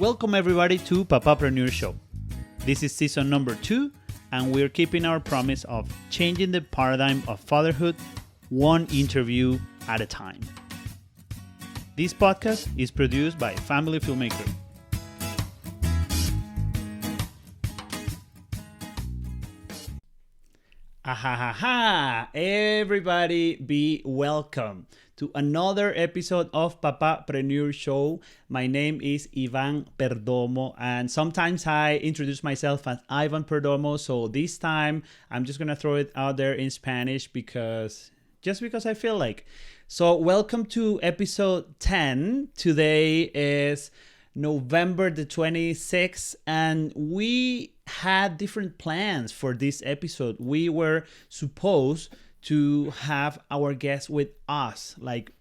Welcome everybody to PAPAPRENEUR Show. This is season number 2, and we're keeping our promise of changing the paradigm of fatherhood one interview at a time. This podcast is produced by Family Filmmaker. Ahahaha! Everybody be welcome to another episode of PAPAPRENEUR Show. My name is Ivan Perdomo, and sometimes I introduce myself as Ivan Perdomo, so this time I'm just gonna throw it out there in Spanish because I feel like. So welcome to episode 10. Today is November the 26th, and we had different plans for this episode. We were supposed to have our guest with us, like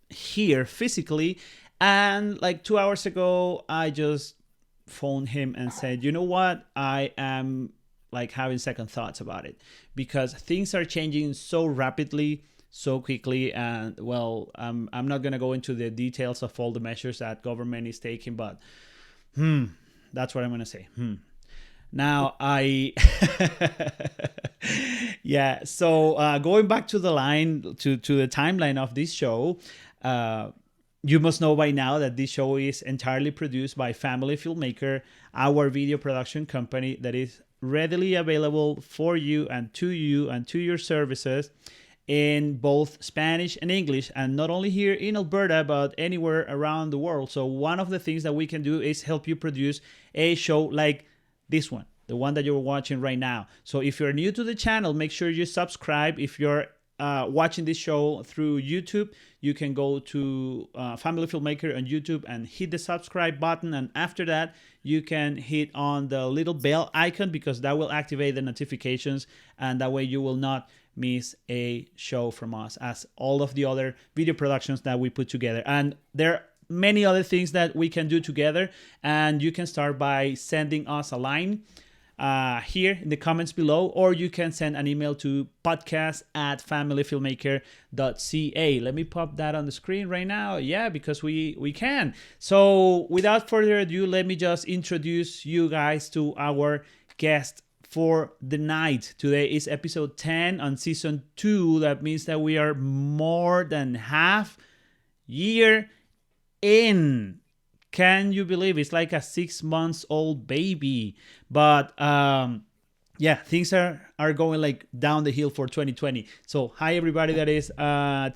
here physically, and like 2 hours ago I just phoned him and said, you know what, I am like having second thoughts about it because things are changing so rapidly, so quickly, and well, I'm not gonna go into the details of all the measures that government is taking, but that's what I'm gonna say. Now yeah, so going back to the timeline of this show, you must know by now that this show is entirely produced by Family Filmmaker, our video production company that is readily available for you and to your services in both Spanish and English, and not only here in Alberta, but anywhere around the world. So one of the things that we can do is help you produce a show like this one, the one that you're watching right now. So if you're new to the channel, make sure you subscribe. If you're watching this show through YouTube, you can go to Family Filmmaker on YouTube and hit the subscribe button. And after that, you can hit on the little bell icon because that will activate the notifications. And that way you will not miss a show from us, as all of the other video productions that we put together. And there many other things that we can do together, and you can start by sending us a line here in the comments below, or you can send an email to podcast@familyfilmmaker.ca. Let me pop that on the screen right now. Yeah, because we can. So without further ado, let me just introduce you guys to our guest for the night. Today is episode 10 on season 2. That means that we are more than half year in. Can you believe it's like a 6 months old baby? But yeah, things are going like down the hill for 2020. So hi everybody that is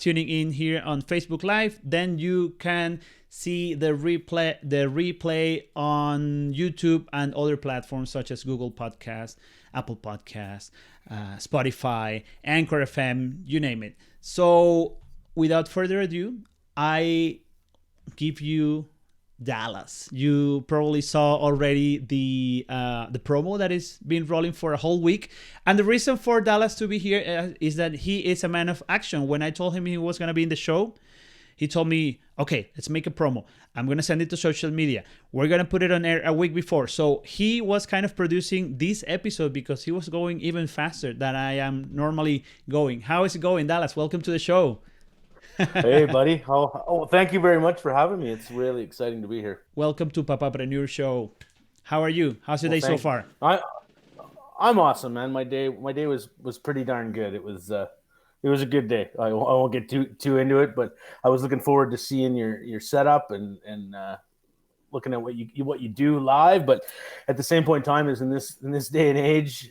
tuning in here on Facebook Live. Then you can see the replay on YouTube and other platforms such as Google Podcasts, Apple Podcasts, Spotify, Anchor FM, you name it. So without further ado, I give you Dallas. You probably saw already the promo that is been rolling for a whole week, and the reason for Dallas to be here is that he is a man of action. When I told him he was gonna be in the show, he told me, okay, let's make a promo. I'm gonna send it to social media. We're gonna put it on air a week before. So he was kind of producing this episode because he was going even faster than I am normally going. How is it going, Dallas? Welcome to the show. Hey, buddy. Thank you very much for having me. It's really exciting to be here. Welcome to PAPAPRENEUR Show. How are you? How's your day so far? I'm awesome, man. My day was pretty darn good. It was a good day. I won't get too into it, but I was looking forward to seeing your setup and looking at what you do live. But at the same point in time, is in this day and age,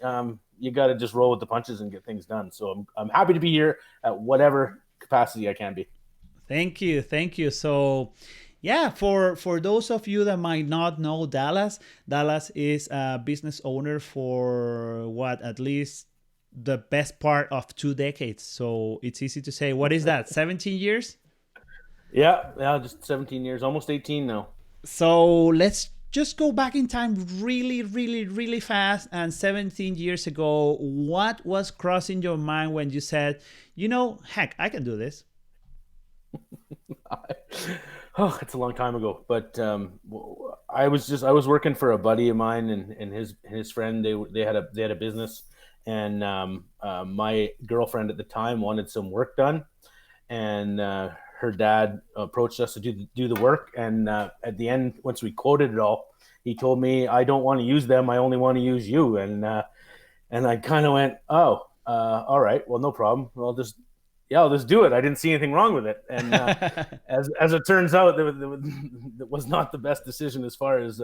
you got to just roll with the punches and get things done. So I'm happy to be here at whatever capacity I can be. Thank you. So yeah, for those of you that might not know Dallas is a business owner for at least the best part of 2 decades. So it's easy to say, what is that, 17 years? Yeah, just 17 years, almost 18 now. So let's just go back in time really, really, really fast. And 17 years ago, what was crossing your mind when you said, heck, I can do this? It's a long time ago, but I was working for a buddy of mine and his friend. They had a business, and my girlfriend at the time wanted some work done, and her dad approached us to do the work, and at the end, once we quoted it all, he told me, "I don't want to use them. I only want to use you." And I kind of went, "Oh, all right. Well, no problem. I'll just do it." I didn't see anything wrong with it. And as it turns out, it was not the best decision as far as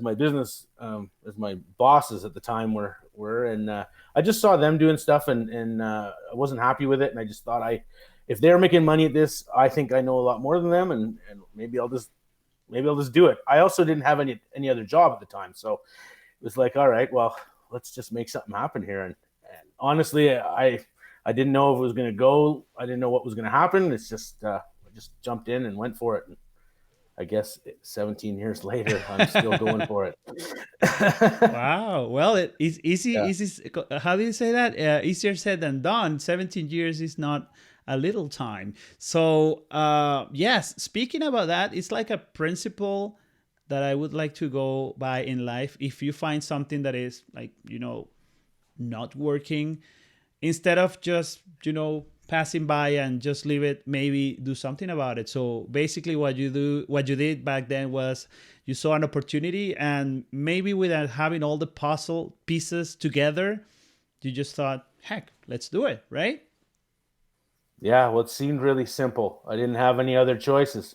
my business, as my bosses at the time were. And I just saw them doing stuff, and I wasn't happy with it. And I just thought, if they're making money at this, I think I know a lot more than them, and maybe I'll just do it. I also didn't have any other job at the time, so it was like, all right, well, let's just make something happen here. And honestly, I didn't know if it was going to go. I didn't know what was going to happen. It's just I just jumped in and went for it. And I guess 17 years later, I'm still going for it. Wow. Well, it's easy. Yeah. Easy. How do you say that? Easier said than done. 17 years is not a little time. So, yes, speaking about that, it's like a principle that I would like to go by in life. If you find something that is like, not working, instead of just, passing by and just leave it, maybe do something about it. So basically what you did back then was you saw an opportunity, and maybe without having all the puzzle pieces together, you just thought, heck, let's do it, right? Yeah, well, it seemed really simple. I didn't have any other choices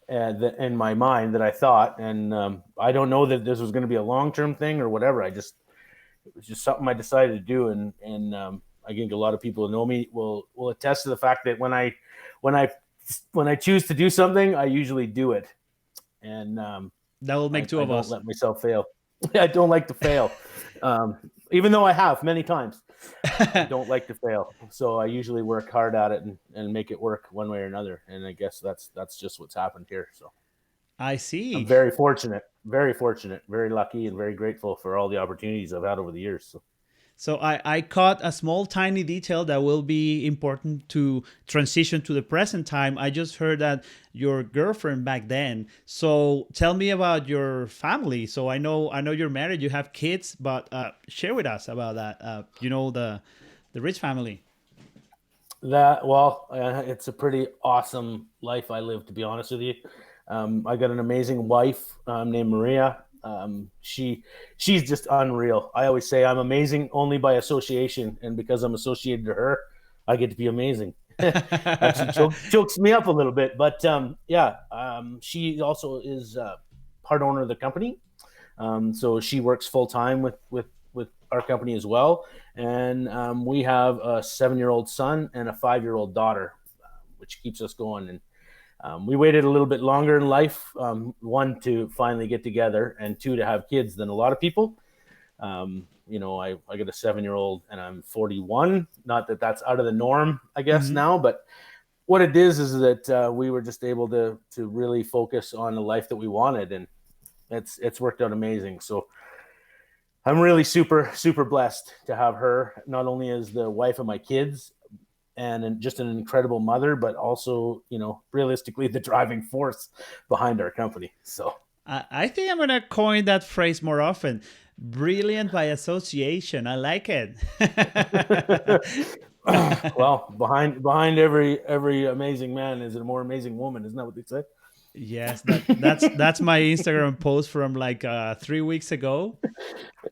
in my mind that I thought, and I don't know that this was going to be a long-term thing or whatever. It was just something I decided to do, and I think a lot of people who know me will attest to the fact that when I choose to do something, I usually do it, and That will make two I of don't us. let myself fail. I don't like to fail, even though I have many times. I don't like to fail, so I usually work hard at it and make it work one way or another. And I guess that's just what's happened here. So I I'm see. very fortunate, very lucky, and very grateful for all the opportunities I've had over the years. So I caught a small, tiny detail that will be important to transition to the present time. I just heard that your girlfriend back then. So tell me about your family. So I know you're married, you have kids, but share with us about that. The Ritz family. It's a pretty awesome life I live, to be honest with you. I got an amazing wife named Maria. She's just unreal. I always say I'm amazing only by association, and because I'm associated to her, I get to be amazing. Actually, chokes me up a little bit, but she also is part owner of the company. So she works full time with our company as well, and we have a 7-year-old son and a 5-year-old daughter, which keeps us going. And we waited a little bit longer in life, one, to finally get together, and two, to have kids than a lot of people. I got a 7-year-old and I'm 41. Not that that's out of the norm, I guess, now, but what it is that we were just able to really focus on the life that we wanted, and it's worked out amazing. So I'm really super, super blessed to have her, not only as the wife of my kids and just an incredible mother, but also, realistically, the driving force behind our company. So I think I'm going to coin that phrase more often. Brilliant by association. I like it. well, behind every amazing man is a more amazing woman. Isn't that what they say? Yes, that's my Instagram post from like 3 weeks ago.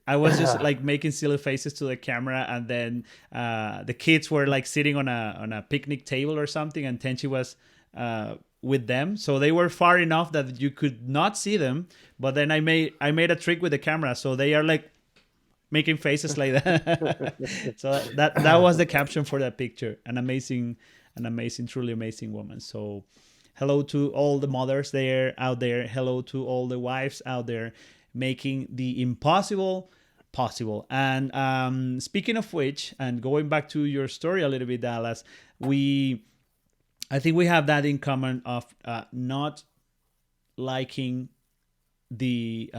I was just like making silly faces to the camera, and then the kids were like sitting on a picnic table or something, and Tenchi was with them, so they were far enough that you could not see them. But then I made a trick with the camera, so they are like making faces like that. So that was the caption for that picture. An amazing, truly amazing woman. So hello to all the mothers out there. Hello to all the wives out there making the impossible possible. And speaking of which, and going back to your story a little bit, Dallas, I think we have that in common of not liking the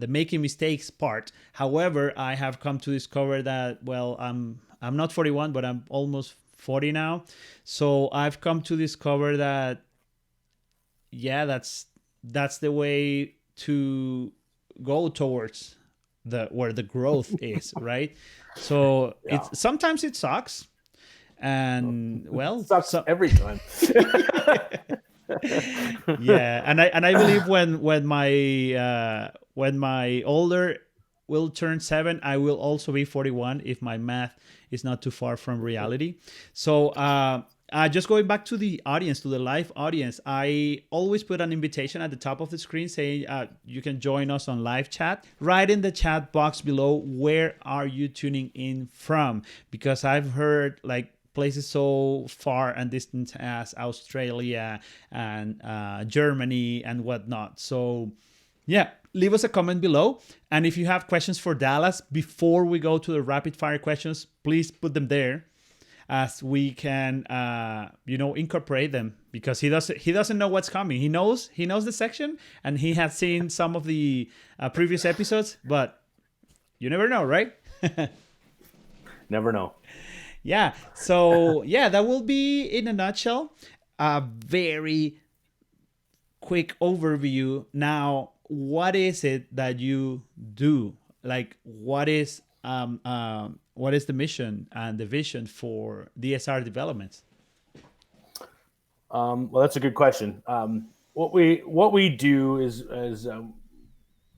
making mistakes part. However, I have come to discover that, well, I'm not 41, but I'm almost 40 now. So I've come to discover that, yeah, that's the way to go towards where the growth is, right? So sometimes it sucks. And well, Sucks so every time. yeah, and I believe when my older will turn 7, I will also be 41 if my math is not too far from reality. So just going back to the audience, to the live audience, I always put an invitation at the top of the screen saying you can join us on live chat. Write in the chat box below, where are you tuning in from? Because I've heard like places so far and distant as Australia and Germany and whatnot. So yeah, leave us a comment below. And if you have questions for Dallas before we go to the rapid fire questions, please put them there, as we can incorporate them, because he doesn't know what's coming. He knows the section, and he has seen some of the previous episodes, but you never know, right? Never know. Yeah. So yeah, that will be, in a nutshell, a very quick overview. Now, what is it that you do? Like, what is the mission and the vision for DSR developments? Well, that's a good question. What we do is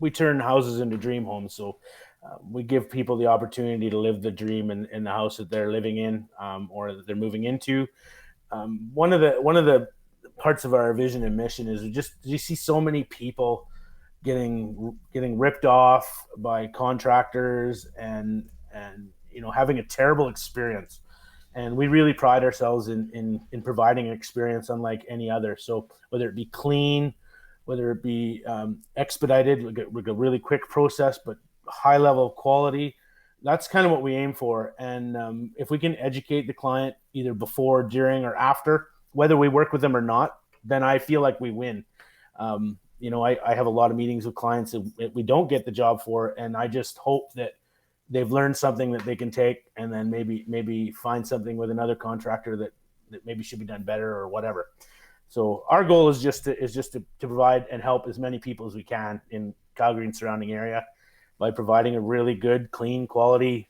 we turn houses into dream homes. So we give people the opportunity to live the dream in the house that they're living in, or that they're moving into. One of the parts of our vision and mission is you see so many people getting ripped off by contractors and having a terrible experience. And we really pride ourselves in providing an experience unlike any other. So whether it be clean, whether it be expedited, we get a really quick process, but high level of quality. That's kind of what we aim for. And if we can educate the client either before, during, or after, whether we work with them or not, then I feel like we win. I have a lot of meetings with clients that we don't get the job for, and I just hope that they've learned something that they can take, and then maybe find something with another contractor that maybe should be done better or whatever. So our goal is just to provide and help as many people as we can in Calgary and surrounding area by providing a really good, clean, quality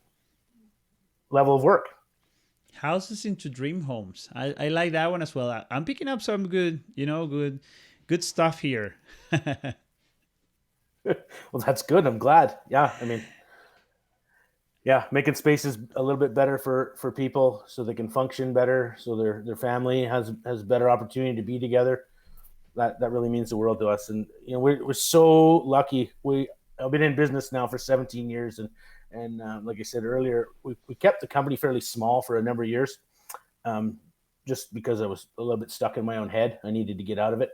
level of work. Houses into dream homes. I like that one as well. I'm picking up some good stuff here. Well, that's good. I'm glad. Yeah, I mean, yeah, making spaces a little bit better for people so they can function better, so their family has better opportunity to be together. That really means the world to us. And we're so lucky. I've been in business now for 17 years, and like I said earlier, we kept the company fairly small for a number of years, just because I was a little bit stuck in my own head. I needed to get out of it.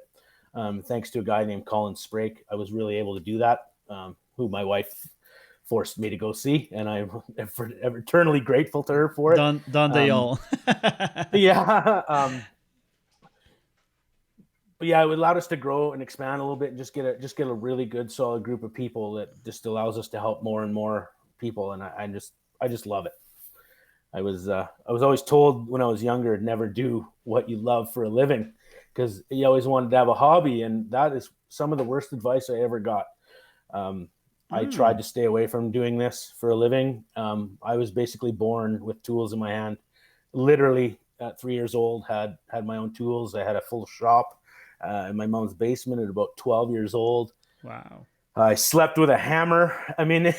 Thanks to a guy named Colin Sprake, I was really able to do that, who my wife forced me to go see, and I'm eternally grateful to her for it. Don't they all? Yeah. But yeah, it allowed us to grow and expand a little bit and just get a really good, solid group of people that just allows us to help more and more people. And I just love it. I was always told when I was younger, never do what you love for a living, because you always wanted to have a hobby, and that is some of the worst advice I ever got. I tried to stay away from doing this for a living. I was basically born with tools in my hand. Literally at 3 years old, had my own tools. I had a full shop in my mom's basement at about 12 years old. Wow. I slept with a hammer. I mean,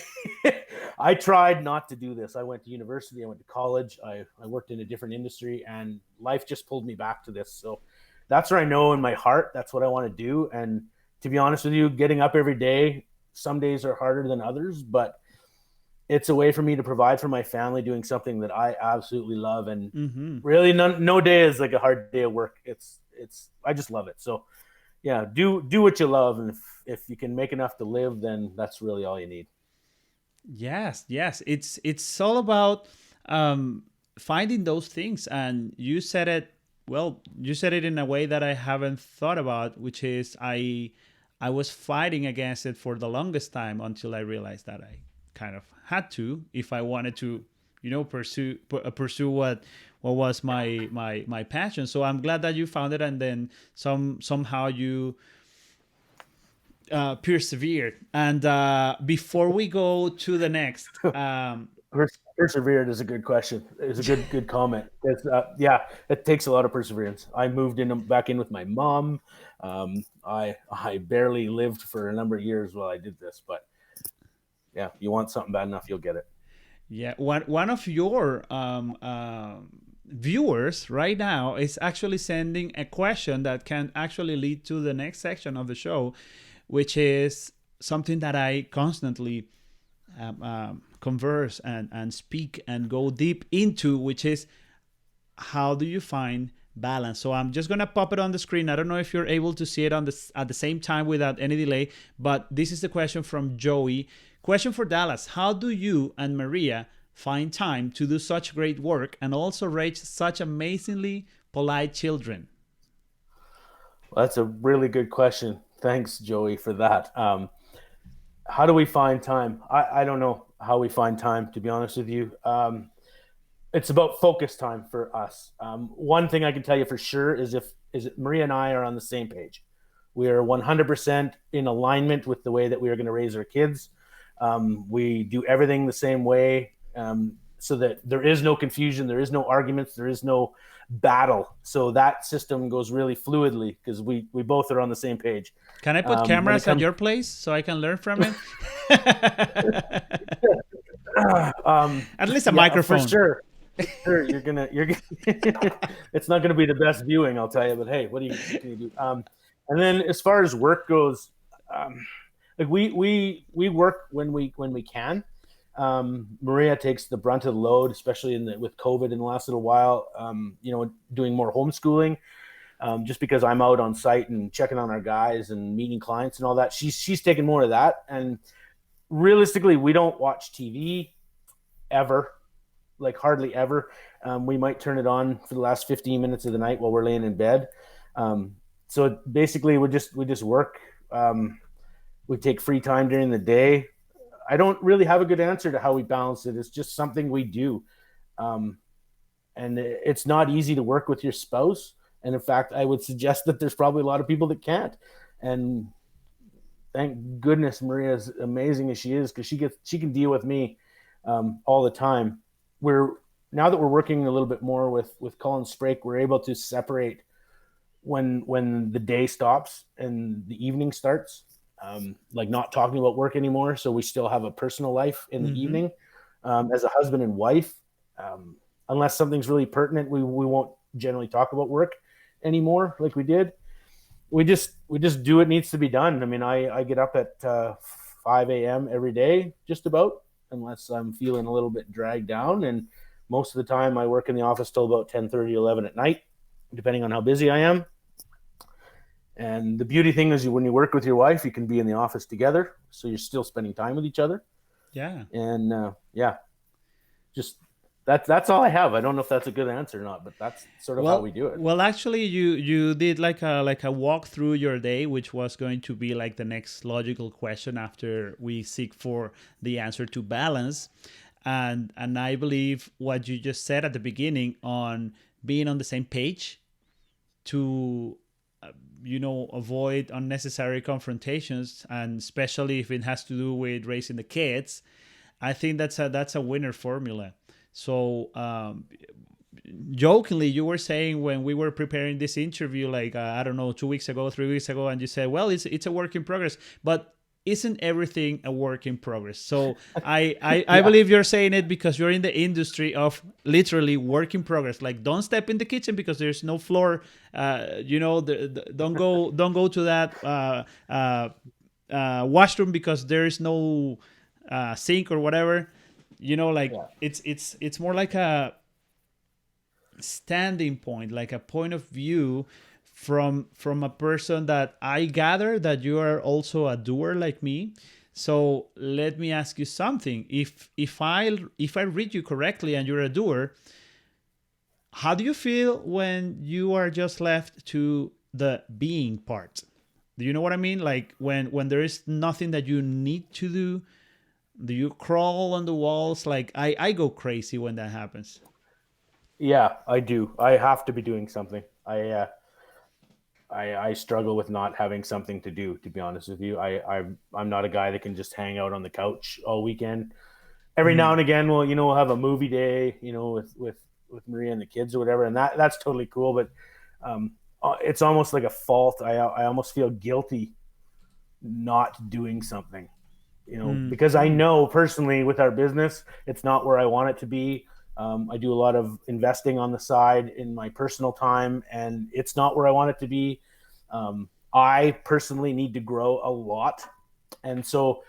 I tried not to do this. I went to university. I went to college. I worked in a different industry, and life just pulled me back to this. So that's where I know in my heart, that's what I want to do. And to be honest with you, getting up every day, some days are harder than others, but it's a way for me to provide for my family doing something that I absolutely love. And really no day is like a hard day of work. I just love it. So yeah, do what you love. And if you can make enough to live, then that's really all you need. Yes. It's all about finding those things. And you said it, well, you said it in a way that I haven't thought about, which is I was fighting against it for the longest time until I realized that I kind of had to, if I wanted to, pursue what was my passion. So I'm glad that you found it, and then somehow you persevered. And before we go to the next, Persevered is a good question. It's a good comment. Yeah, it takes a lot of perseverance. I moved in back in with my mom. I barely lived for a number of years while I did this, but yeah, you want something bad enough, you'll get it. Yeah, one of your viewers right now is actually sending a question that can actually lead to the next section of the show, which is something that I constantly converse and speak and go deep into, which is how do you find balance? So I'm just gonna pop it on the screen. I don't know if you're able to see it on the at the same time without any delay, but this is the question from Joey. Question for Dallas: how do you and Maria find time to do such great work and also raise such amazingly polite children? Well, that's a really good question. Thanks, Joey, for that. How do we find time? I don't know how we find time, to be honest with you. It's about focus time for us. One thing I can tell you for sure is Maria and I are on the same page. We are 100% in alignment with the way that we are going to raise our kids. We do everything the same way, so that there is no confusion, there is no arguments, there is no battle. So that system goes really fluidly because we both are on the same page. Can I put When it cameras at comes, your place so I can learn from it? At least a yeah, for microphone. sure. Sure, it's not gonna be the best viewing, I'll tell you, but hey, what can you do? And then as far as work goes, like we work when we can. Maria takes the brunt of the load, especially with COVID in the last little while. Doing more homeschooling, just because I'm out on site and checking on our guys and meeting clients and all that. She's taking more of that, and realistically, we don't watch TV ever, like hardly ever. We might turn it on for the last 15 minutes of the night while we're laying in bed. So basically, we just work. We take free time during the day. I don't really have a good answer to how we balance it. It's just something we do. And it's not easy to work with your spouse. And in fact, I would suggest that there's probably a lot of people that can't. And thank goodness Maria's amazing as she is, because she can deal with me all the time. Now that we're working a little bit more with Colin Sprake, we're able to separate when the day stops and the evening starts. Like not talking about work anymore, so we still have a personal life in the evening. As a husband and wife, unless something's really pertinent, we won't generally talk about work anymore like we did. We just do what needs to be done. I mean, I get up at 5 a.m. every day, just about, unless I'm feeling a little bit dragged down. And most of the time, I work in the office till about 10:30, 11 at night, depending on how busy I am. And the beauty thing is, when you work with your wife, you can be in the office together, so you're still spending time with each other. Yeah. And yeah, just that's all I have. I don't know if that's a good answer or not, but that's sort of how we do it. Well, actually, you did like a walk through your day, which was going to be like the next logical question after we seek for the answer to balance, and I believe what you just said at the beginning on being on the same page to avoid unnecessary confrontations, and especially if it has to do with raising the kids. I think that's a winner formula. So jokingly, you were saying when we were preparing this interview, like I don't know, 2 weeks ago, 3 weeks ago, and you said, well, it's a work in progress, but isn't everything a work in progress? So I believe you're saying it because you're in the industry of literally work in progress. Like, don't step in the kitchen because there's no floor. Don't go to that washroom because there is no sink or whatever. It's more like a standing point, like a point of view from a person that I gather that you are also a doer like me. So let me ask you something. If I read you correctly and you're a doer, how do you feel when you are just left to the being part? Do you know what I mean? Like when there is nothing that you need to do you crawl on the walls? Like I go crazy when that happens. Yeah, I do. I have to be doing something. I struggle with not having something to do. To be honest with you, I'm not a guy that can just hang out on the couch all weekend. every now Mhm. and again, we'll have a movie day, with Maria and the kids or whatever, and that's totally cool. But um, it's almost like a fault. I almost feel guilty not doing something, Mhm. because I know personally with our business, it's not where I want it to be. I do a lot of investing on the side in my personal time, and it's not where I want it to be. I personally need to grow a lot, and so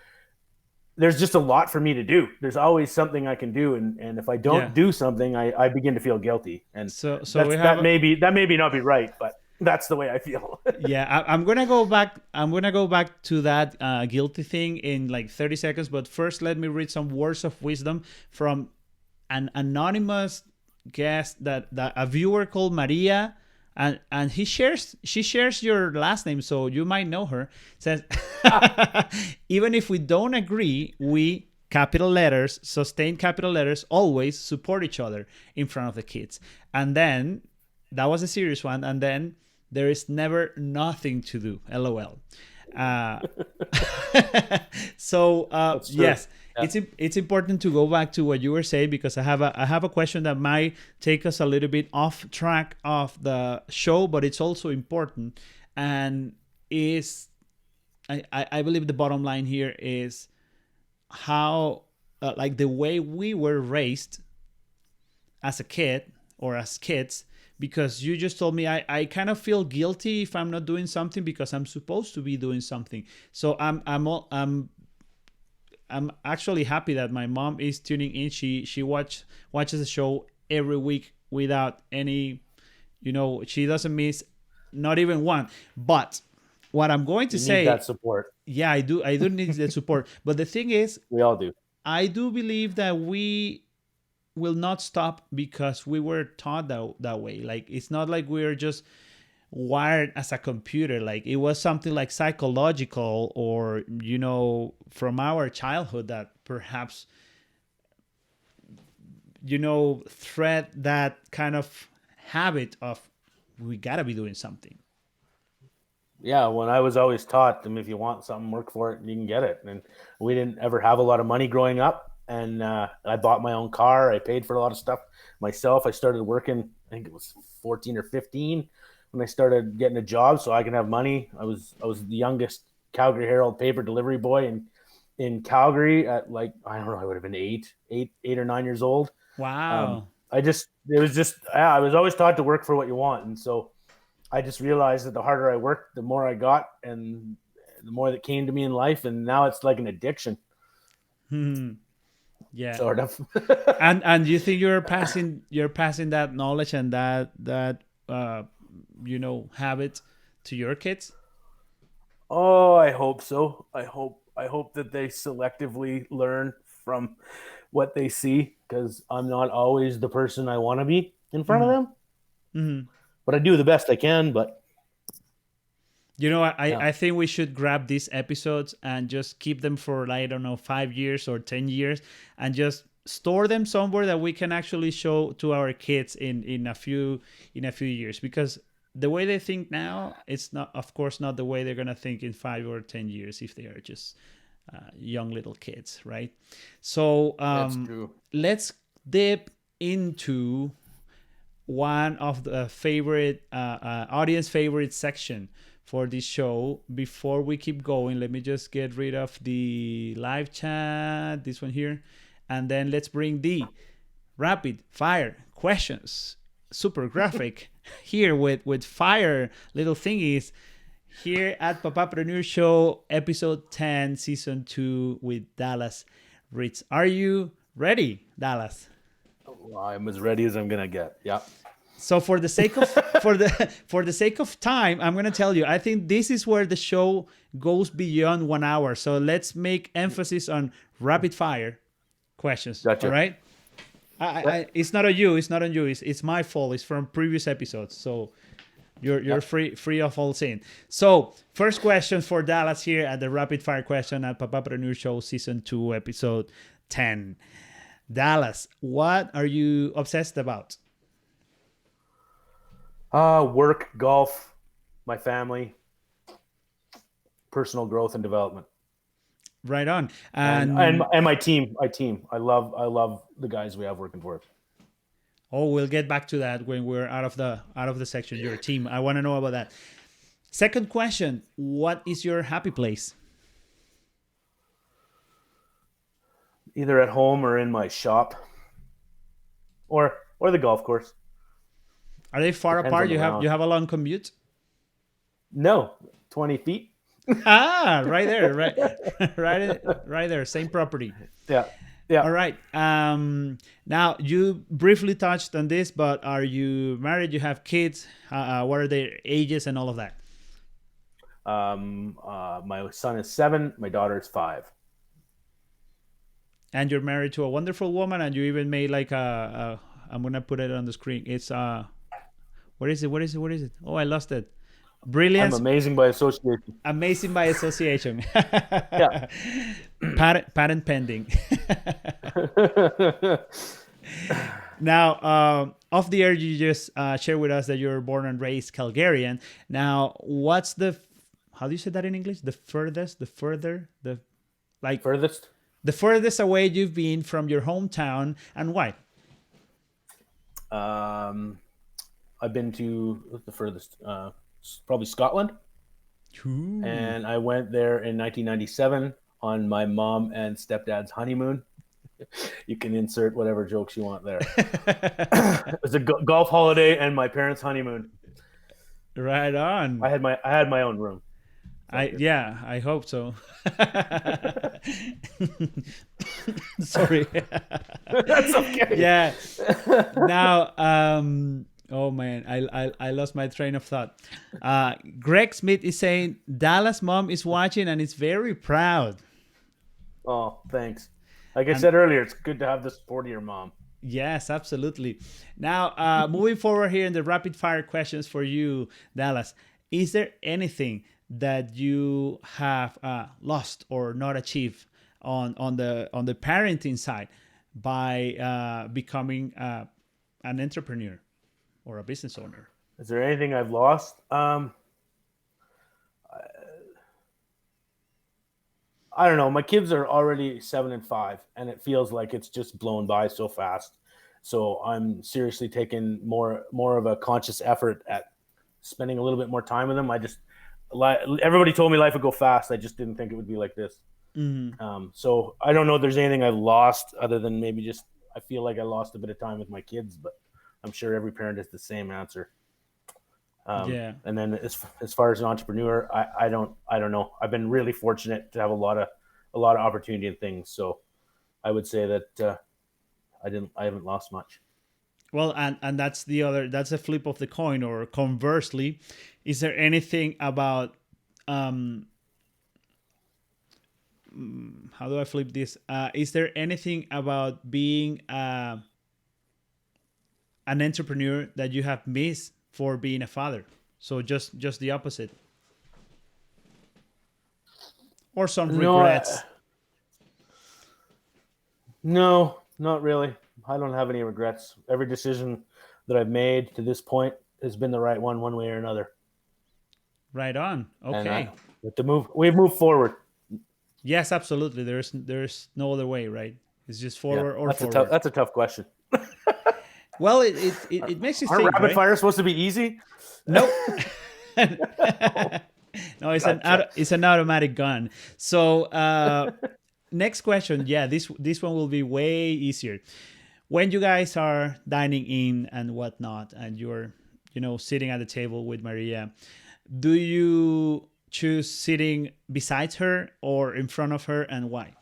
there's just a lot for me to do. There's always something I can do, and if I Yeah. don't do something, I begin to feel guilty, and So we have that may not be right, but that's the way I feel. yeah, I'm gonna go back. I'm gonna go back to that guilty thing in like 30 seconds. But first, let me read some words of wisdom from an anonymous guest that a viewer called Maria, and she shares your last name, so you might know her. Says, even if we don't agree, we capital letters, sustained capital letters, always support each other in front of the kids. And then that was a serious one. And then there is never nothing to do. LOL. Uh, so That's true. yes, Yeah. it's important to go back to what you were saying, because I have a question that might take us a little bit off track of the show, but it's also important, and is I believe the bottom line here is how like the way we were raised as a kid or as kids, because you just told me I kind of feel guilty if I'm not doing something because I'm supposed to be doing something. So I'm actually happy that my mom is tuning in. She watches the show every week without any, she doesn't miss not even one. But what I'm going to You need that say, support. yeah, I do need the support. But the thing is, We all do. I do believe that we will not stop because we were taught that way. Like, it's not like we're just wired as a computer. Like, it was something like psychological, or from our childhood, that perhaps thread that kind of habit of we gotta be doing something. Yeah, when I was always taught them, if you want something, work for it and you can get it. And we didn't ever have a lot of money growing up. And I bought my own car. I paid for a lot of stuff myself. I started working, I think it was 14 or 15 when I started getting a job so I can have money. I was the youngest Calgary Herald paper delivery boy in Calgary at, like, I don't know, I would have been 8 or 9 years old. Wow. It was just, yeah, I was always taught to work for what you want. And so I just realized that the harder I worked, the more I got, and the more that came to me in life. And now it's like an addiction, Yeah. sort of. And you think you're passing that knowledge and that habit to your kids? Oh, I hope so. I hope that they selectively learn from what they see, because I'm not always the person I want to be in front of Hmm. them, Hmm. but I do the best I can. But I yeah, I think we should grab these episodes and just keep them for, like, I don't know, 5 years or 10 years, and just store them somewhere that we can actually show to our kids in a few years, because the way they think now, it's not, of course, not the way they're gonna think in 5 or 10 years if they are just young little kids, right? So it's true. let's dip into one of the favorite audience favorite section for this show. Before we keep going, let me just get rid of the live chat, this one here, and then let's bring the rapid fire questions, super graphic, here with fire little thingies, here at Papapreneur Show, episode 10, season 2, with Dallas Ritz. Are you ready, Dallas? Well, I'm as ready as I'm gonna get. Yeah. So for the sake of for the sake of time, I'm gonna tell you. I think this is where the show goes beyond 1 hour. So let's make emphasis on rapid fire questions. All Gotcha. right. Yep. It's not on you. It's not on you. It's my fault. It's from previous episodes. So you're Yep. free of all sin. So first question for Dallas here at the rapid fire question at Papapreneur Show season 2 episode 10. Dallas, what are you obsessed about? Work, golf, my family, personal growth and development. Right on. And my team, I love the guys we have working for us. Oh, we'll get back to that when we're out of the section. Your team. I want to know about that. Second question: what is your happy place? Either at home or in my shop, or the golf course. Are they far Depends on apart? the round. You have a long commute? No, 20 feet. Ah, right there, right, right there, same property. Yeah, yeah. All right. Now you briefly touched on this, but are you married? You have kids? What are their ages and all of that? My son is 7. My daughter is 5. And you're married to a wonderful woman, and you even made like I'm gonna put it on the screen. It's what is it? What is it? What is it? Oh, I lost it. I'm Brilliance, amazing by association. amazing by association. Yeah. Patent pending. Now, off the air, you just shared with us that you're born and raised Calgarian. Now, what's how do you say that in English? The furthest, Furthest. the furthest away you've been from your hometown, and why? I've been to what's the furthest, probably Scotland, Ooh. and I went there in 1997 on my mom and stepdad's honeymoon. You can insert whatever jokes you want there. It was a golf holiday and my parents' honeymoon. Right on. I had my own room. I hope so. Sorry. That's okay. Yeah. Now, oh man, I lost my train of thought. Greg Smith is saying Dallas mom is watching and is very proud. Oh, thanks. Like I said earlier, it's good to have the support of your mom. Yes, absolutely. Now, moving forward here in the rapid fire questions for you, Dallas, is there anything that you have lost or not achieved on the parenting side by becoming an entrepreneur or a business owner? Is there anything I've lost? I don't know. My kids are already 7 and 5, and it feels like it's just blown by so fast. So I'm seriously taking more of a conscious effort at spending a little bit more time with them. Everybody told me life would go fast. I just didn't think it would be like this. Mm-hmm. So I don't know if there's anything I've lost other than maybe just I feel like I lost a bit of time with my kids, but I'm sure every parent has the same answer. Yeah. And then as far as an entrepreneur, I don't know. I've been really fortunate to have a lot of opportunity and things. So I would say that I haven't lost much. Well, and that's a flip of the coin, or conversely, is there anything about how do I flip this? Is there anything about being an entrepreneur that you have missed for being a father? So just the opposite, or some regrets? No, not really. I don't have any regrets. Every decision that I've made to this point has been the right one way or another. Right on. Okay. We've moved forward. Yes, absolutely. There's no other way, right? It's just forward or that's forward. That's a tough question. Well, it makes you Aren't think. Rapid fire supposed to be easy? Nope. No, it's an automatic gun. So next question. Yeah, this one will be way easier. When you guys are dining in and whatnot, and you're sitting at the table with Maria, do you choose sitting beside her or in front of her, and why?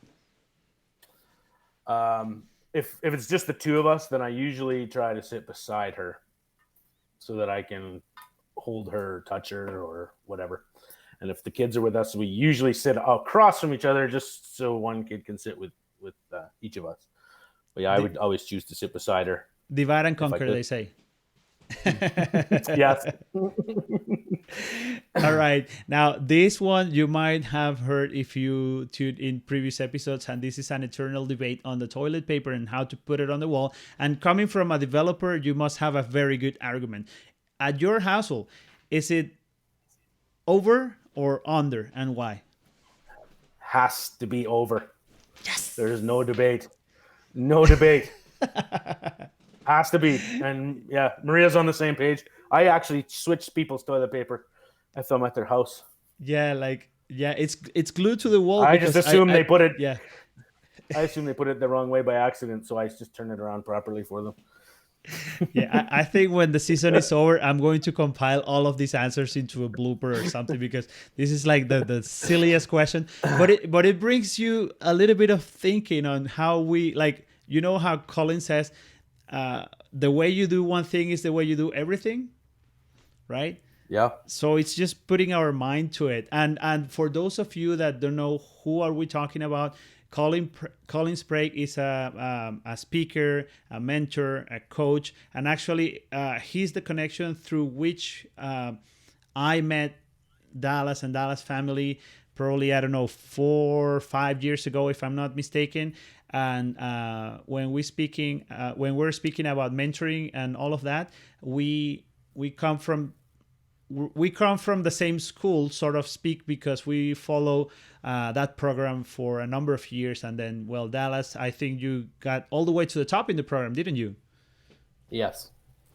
If it's just the two of us, then I usually try to sit beside her so that I can hold her, touch her, or whatever. And if the kids are with us, we usually sit across from each other just so one kid can sit with each of us. But yeah, I would always choose to sit beside her. Divide and conquer, they say. Yes. All right. Now, this one you might have heard if you tuned in previous episodes, and this is an eternal debate on the toilet paper and how to put it on the wall. And coming from a developer, you must have a very good argument. At your household, is it over or under, and why? has to be over. Yes. There's no debate. No debate. Has to be. And yeah, Maria's on the same page. I actually switched people's toilet paper if I'm at their house. Yeah, like yeah, it's glued to the wall I just because assume they put it. yeah. I assume they put it the wrong way by accident, so I just turn it around properly for them. Yeah, I think when the season is over, I'm going to compile all of these answers into a blooper or something because this is like the silliest question. But it brings you a little bit of thinking on how we like. You know how Colin says, the way you do one thing is the way you do everything, right? Yeah. So it's just putting our mind to it. And for those of you that don't know, who are we talking about? Colin Sprague is a speaker, a mentor, a coach, and actually he's the connection through which I met Dallas and Dallas family. Probably, I don't know, 4 or 5 years ago, if I'm not mistaken. And when we're speaking about mentoring and all of that, we come from the same school, sort of speak, because we follow that program for a number of years. And then, well, Dallas, I think you got all the way to the top in the program, didn't you? Yes.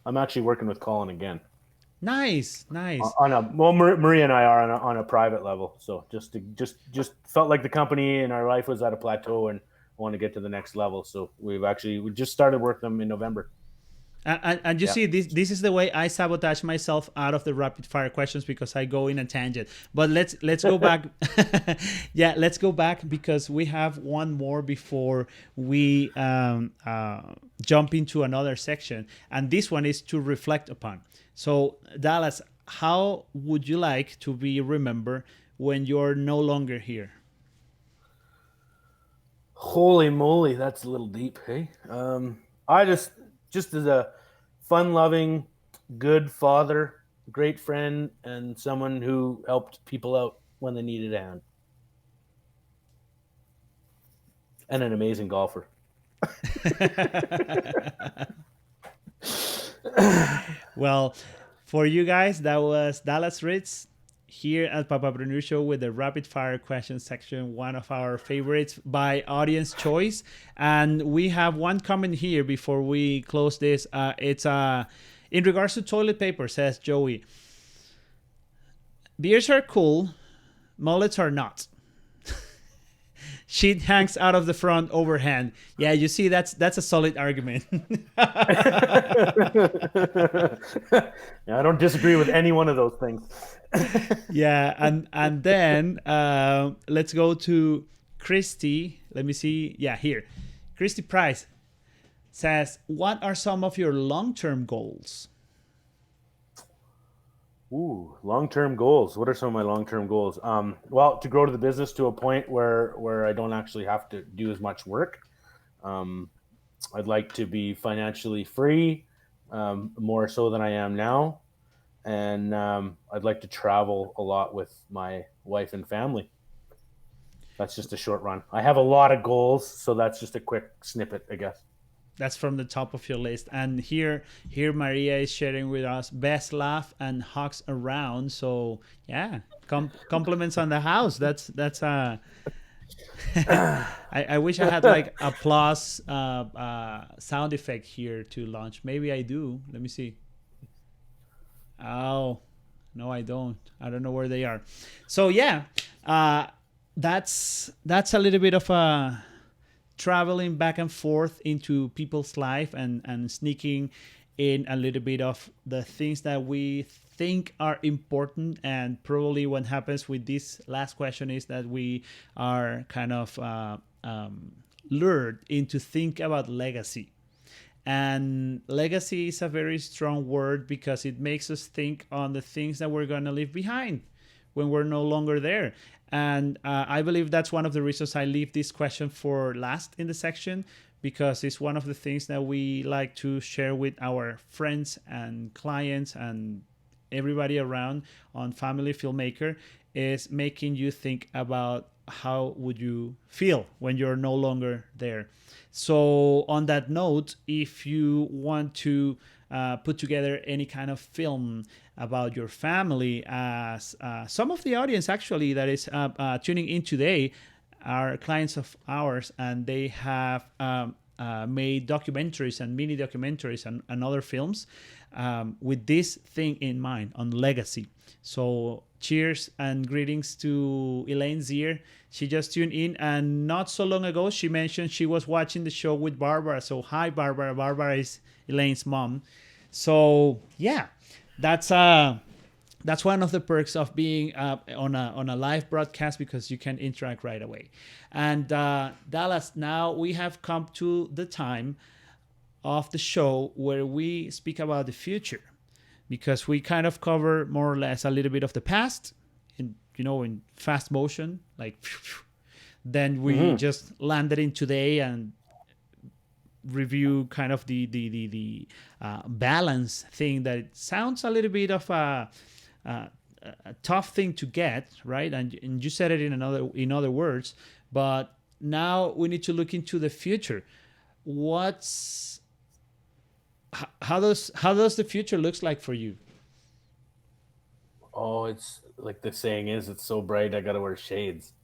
I'm actually working with Colin again. Nice. Maria and I are on a private level. So just felt like the company and our life was at a plateau and want to get to the next level. So we just started working them in November. And you see, this is the way I sabotage myself out of the rapid fire questions, because I go in a tangent. But let's go back. Yeah, let's go back, because we have one more before we jump into another section. And this one is to reflect upon. So Dallas, how would you like to be remembered when you're no longer here? Holy moly, that's a little deep, hey? I just as a fun-loving, good father, great friend, and someone who helped people out when they needed a hand. And an amazing golfer. Well, for you guys, that was Dallas Ritz here at PAPAPRENEUR Show with the rapid fire question section, one of our favorites by audience choice. And we have one comment here before we close this. It's in regards to toilet paper, says Joey. Beards are cool, mullets are not. Sheet hangs out of the front overhand. Yeah, you see, that's a solid argument. Yeah, I don't disagree with any one of those things. Yeah, and then let's go to Christy. Let me see. Yeah, here. Christy Price says, what are some of your long-term goals? Ooh, long-term goals. What are some of my long-term goals? Well, to grow to the business to a point where I don't actually have to do as much work. I'd like to be financially free, more so than I am now. And I'd like to travel a lot with my wife and family. That's just a short run. I have a lot of goals, so that's just a quick snippet, I guess. That's from the top of your list. And here Maria is sharing with us best laugh and hugs around. So yeah, compliments on the house. That's I wish I had like applause sound effect here to launch. Maybe I do. Let me see. Oh, no, I don't. I don't know where they are. So yeah, that's a little bit of a traveling back and forth into people's life and sneaking in a little bit of the things that we think are important. And probably what happens with this last question is that we are kind of lured into think about legacy. And legacy is a very strong word because it makes us think on the things that we're going to leave behind when we're no longer there. And I believe that's one of the reasons I leave this question for last in the section, because it's one of the things that we like to share with our friends and clients and everybody around on Family Filmmaker, is making you think about how would you feel when you're no longer there. So on that note, if you want to put together any kind of film about your family, as some of the audience actually that is tuning in today are clients of ours, and they have made documentaries and mini documentaries and other films with this thing in mind on legacy. So cheers and greetings to Elaine Zier. She just tuned in, and not so long ago she mentioned she was watching the show with Barbara. So hi, Barbara. Barbara is Elaine's mom. So yeah, that's one of the perks of being on a live broadcast, because you can interact right away. And Dallas, now we have come to the time of the show where we speak about the future, because we kind of cover more or less a little bit of the past in in fast motion, like then we just landed in today and review kind of the balance thing, that it sounds a little bit of a tough thing to get right, and you said it in other words, but now we need to look into the future. What's how does the future looks like for you? Oh, it's like the saying is, it's so bright I gotta wear shades.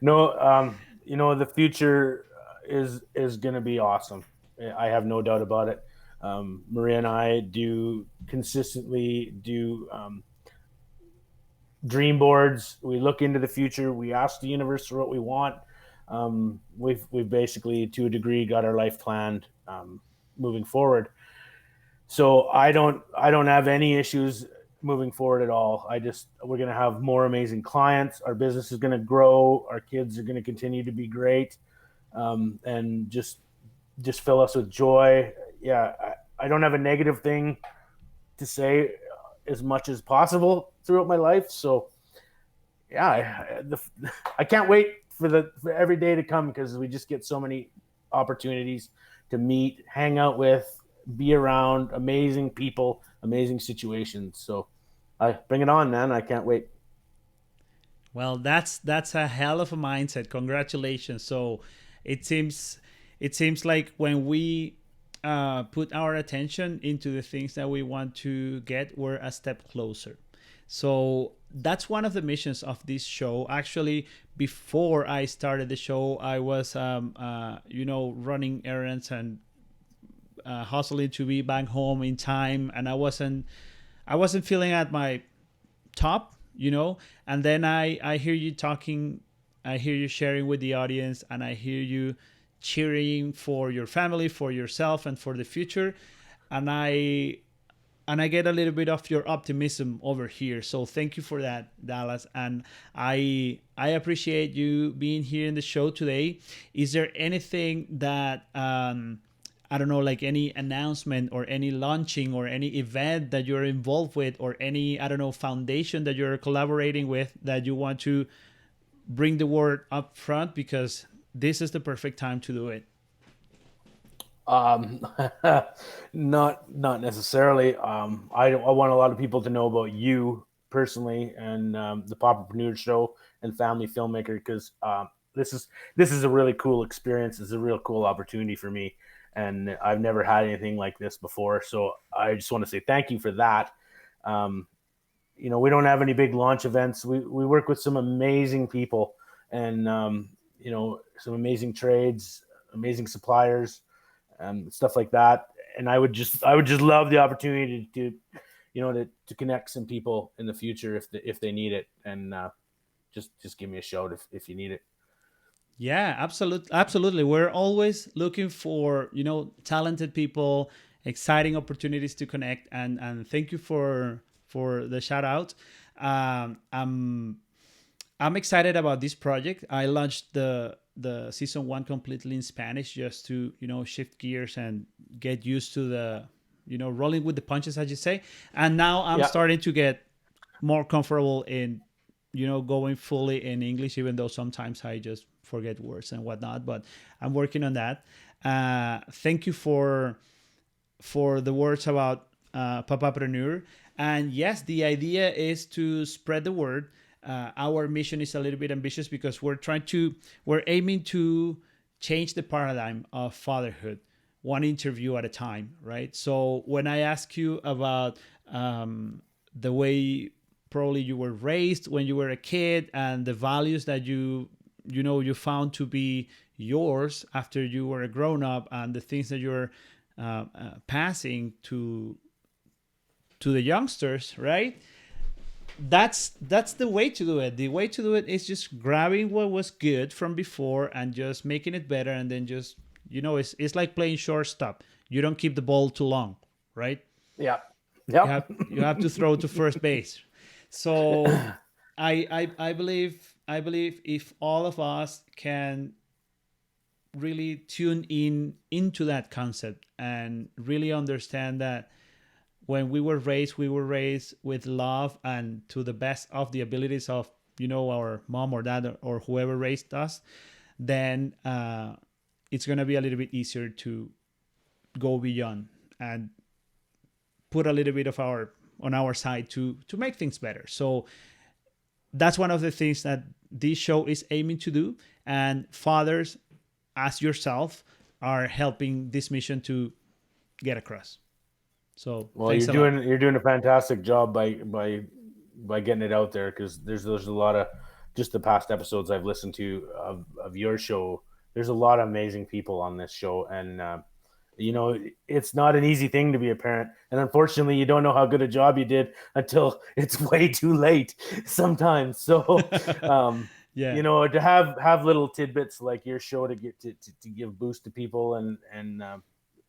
No, the future is gonna be awesome. I have no doubt about it. Maria and I do consistently do dream boards. We look into the future. We ask the universe for what we want. We've basically, to a degree, got our life planned moving forward. So I don't have any issues moving forward at all. We're gonna have more amazing clients. Our business is gonna grow. Our kids are gonna continue to be great, and just fill us with joy. Yeah, I don't have a negative thing to say as much as possible throughout my life. So yeah, I can't wait for every day to come, because we just get so many opportunities to meet, hang out with, be around amazing people, amazing situations. So I bring it on, man. I can't wait. Well, that's a hell of a mindset. Congratulations. So it seems it seems like when we put our attention into the things that we want to get, we're a step closer. So that's one of the missions of this show. Actually, before I started the show, I was running errands and hustling to be back home in time, and I wasn't feeling at my top, and then I hear you talking, I hear you sharing with the audience, and I hear you cheering for your family, for yourself, and for the future, and I get a little bit of your optimism over here. So thank you for that, Dallas, and I appreciate you being here in the show today. Is there anything that I don't know, like any announcement or any launching or any event that you're involved with, or any, I don't know, foundation that you're collaborating with, that you want to bring the word up front, because this is the perfect time to do it? Um, not necessarily. I want a lot of people to know about you personally, and the Papapreneur Show and Family Filmmaker, because this is a really cool experience. It's a real cool opportunity for me, and I've never had anything like this before. So I just want to say thank you for that. Um, we don't have any big launch events. We work with some amazing people, and some amazing trades, amazing suppliers, stuff like that. And I would just love the opportunity to connect some people in the future if they need it, and just give me a shout if you need it. Yeah, absolutely. We're always looking for, talented people, exciting opportunities to connect, and thank you for the shout out. Um, I'm I'm excited about this project. I launched the season one completely in Spanish, just to shift gears and get used to the rolling with the punches, as you say. And now I'm Yeah. starting to get more comfortable in going fully in English, even though sometimes I just forget words and whatnot. But I'm working on that. Thank you for the words about Papapreneur. And yes, the idea is to spread the word. Our mission is a little bit ambitious, because we're aiming to change the paradigm of fatherhood, one interview at a time, right? So when I ask you about the way probably you were raised when you were a kid, and the values that you found to be yours after you were a grown up, and the things that you're passing to the youngsters, right? That's the way to do it. The way to do it is just grabbing what was good from before and just making it better, and then just it's like playing shortstop. You don't keep the ball too long, right? Yeah. You Yep. have to throw to first base. So I believe if all of us can really tune into that concept and really understand that when we were raised with love and to the best of the abilities of our mom or dad or whoever raised us, then it's going to be a little bit easier to go beyond and put a little bit of on our side to make things better. So that's one of the things that this show is aiming to do, and fathers as yourself are helping this mission to get across. So Well, you're doing a fantastic job by getting it out there, because there's a lot of, just the past episodes I've listened to of your show. There's a lot of amazing people on this show, and it's not an easy thing to be a parent, and unfortunately, you don't know how good a job you did until it's way too late sometimes. So, Yeah. to have little tidbits like your show to get to give boost to people and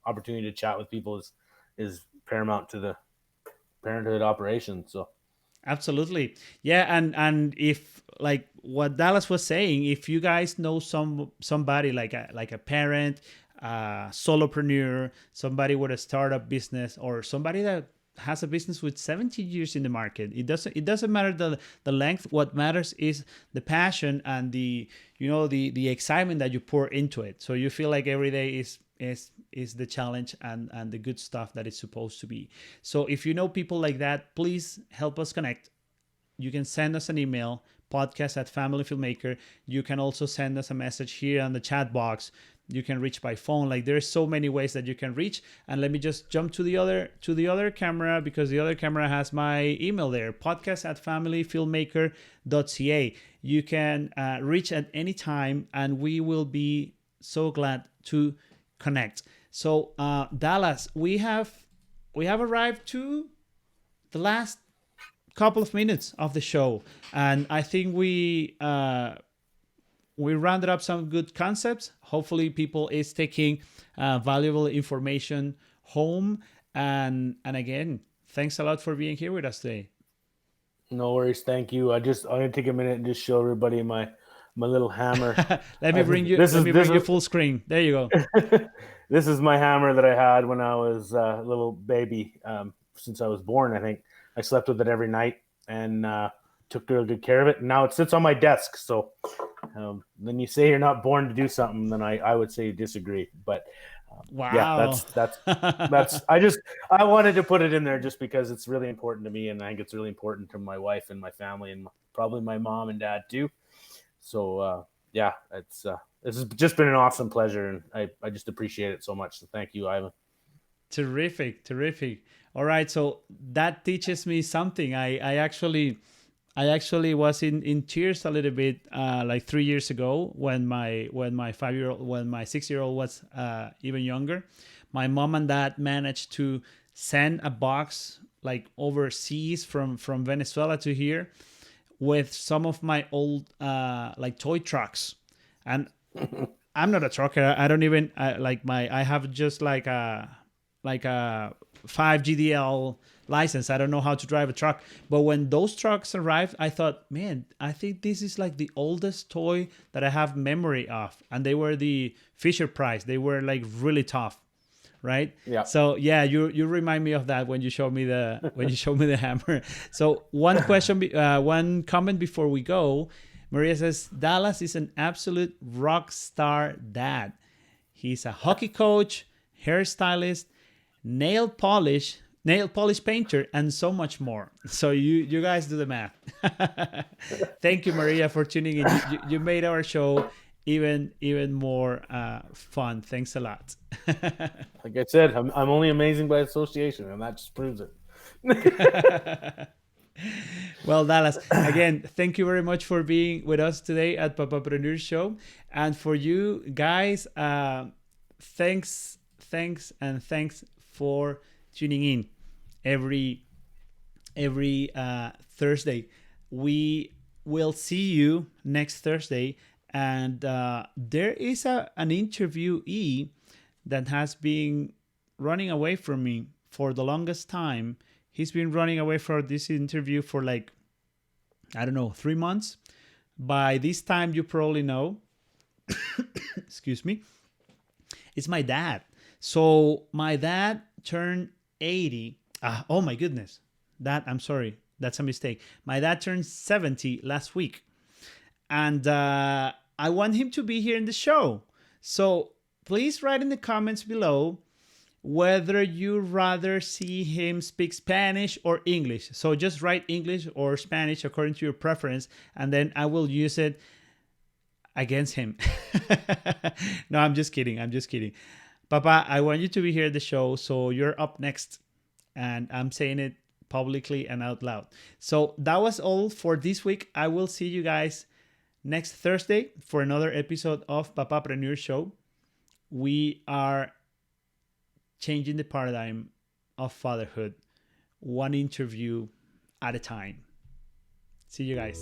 opportunity to chat with people is paramount to the parenthood operation. So Absolutely. Yeah, and if, like what Dallas was saying, if you guys know somebody like a parent, solopreneur, somebody with a startup business, or somebody that has a business with 17 years in the market, it doesn't matter the length. What matters is the passion and the excitement that you pour into it. So you feel like every day is the challenge and the good stuff that it's supposed to be. So if you know people like that, please help us connect. You can send us an email, podcast@familyfilmmaker. You can also send us a message here on the chat box. You can reach by phone. Like, there's so many ways that you can reach. And let me just jump to the other camera, because the other camera has my email there, podcast@familyfilmmaker.ca. You can reach at any time, and we will be so glad to connect. So Dallas, we have arrived to the last couple of minutes of the show, and I think we rounded up some good concepts. Hopefully people is taking valuable information home, and again, thanks a lot for being here with us today. no worries. Thank you. I'm gonna take a minute and just show everybody my little hammer. Let me bring you full screen. There you go. This is my hammer that I had when I was a little baby. Since I was born, I think I slept with it every night and took real good care of it. And now it sits on my desk. So then you say you're not born to do something, then I would say you disagree. But Wow. yeah, that's I wanted to put it in there just because it's really important to me, and I think it's really important to my wife and my family, and probably my mom and dad too. So yeah, it's just been an awesome pleasure, and I just appreciate it so much. So thank you, Ivan. Terrific. All right, so that teaches me something. I actually was in tears a little bit like 3 years ago when my 6-year-old was even younger. My mom and dad managed to send a box like overseas from Venezuela to here with some of my old like toy trucks, and I'm not a trucker. I don't even I have just like a 5 GDL license. I don't know how to drive a truck. But when those trucks arrived, I thought, man, I think this is like the oldest toy that I have memory of. And they were the Fisher Price. They were like really tough, right? Yeah. So yeah, you remind me of that when you show me the hammer. So one one comment before we go. Maria says Dallas is an absolute rock star dad. He's a hockey coach, hairstylist, nail polish painter, and so much more. So you guys do the math. Thank you, Maria, for tuning in. You made our show even more fun. Thanks a lot. Like I said, I'm only amazing by association, and that just proves it. Well, Dallas, again, thank you very much for being with us today at PAPAPRENEUR Show. And for you guys, thanks for tuning in every Thursday. We will see you next Thursday. And there is an interviewee that has been running away from me for the longest time. He's been running away from this interview for like, I don't know, 3 months. By this time, you probably know, excuse me, it's my dad. So my dad turned 80. Oh my goodness. I'm sorry. That's a mistake. My dad turned 70 last week. And I want him to be here in the show. So please write in the comments below whether you rather see him speak Spanish or English. So just write English or Spanish according to your preference, and then I will use it against him. No, I'm just kidding. Papa, I want you to be here at the show, so you're up next. And I'm saying it publicly and out loud. So that was all for this week. I will see you guys next Thursday for another episode of PAPAPRENEUR Show. We are changing the paradigm of fatherhood, one interview at a time. See you guys.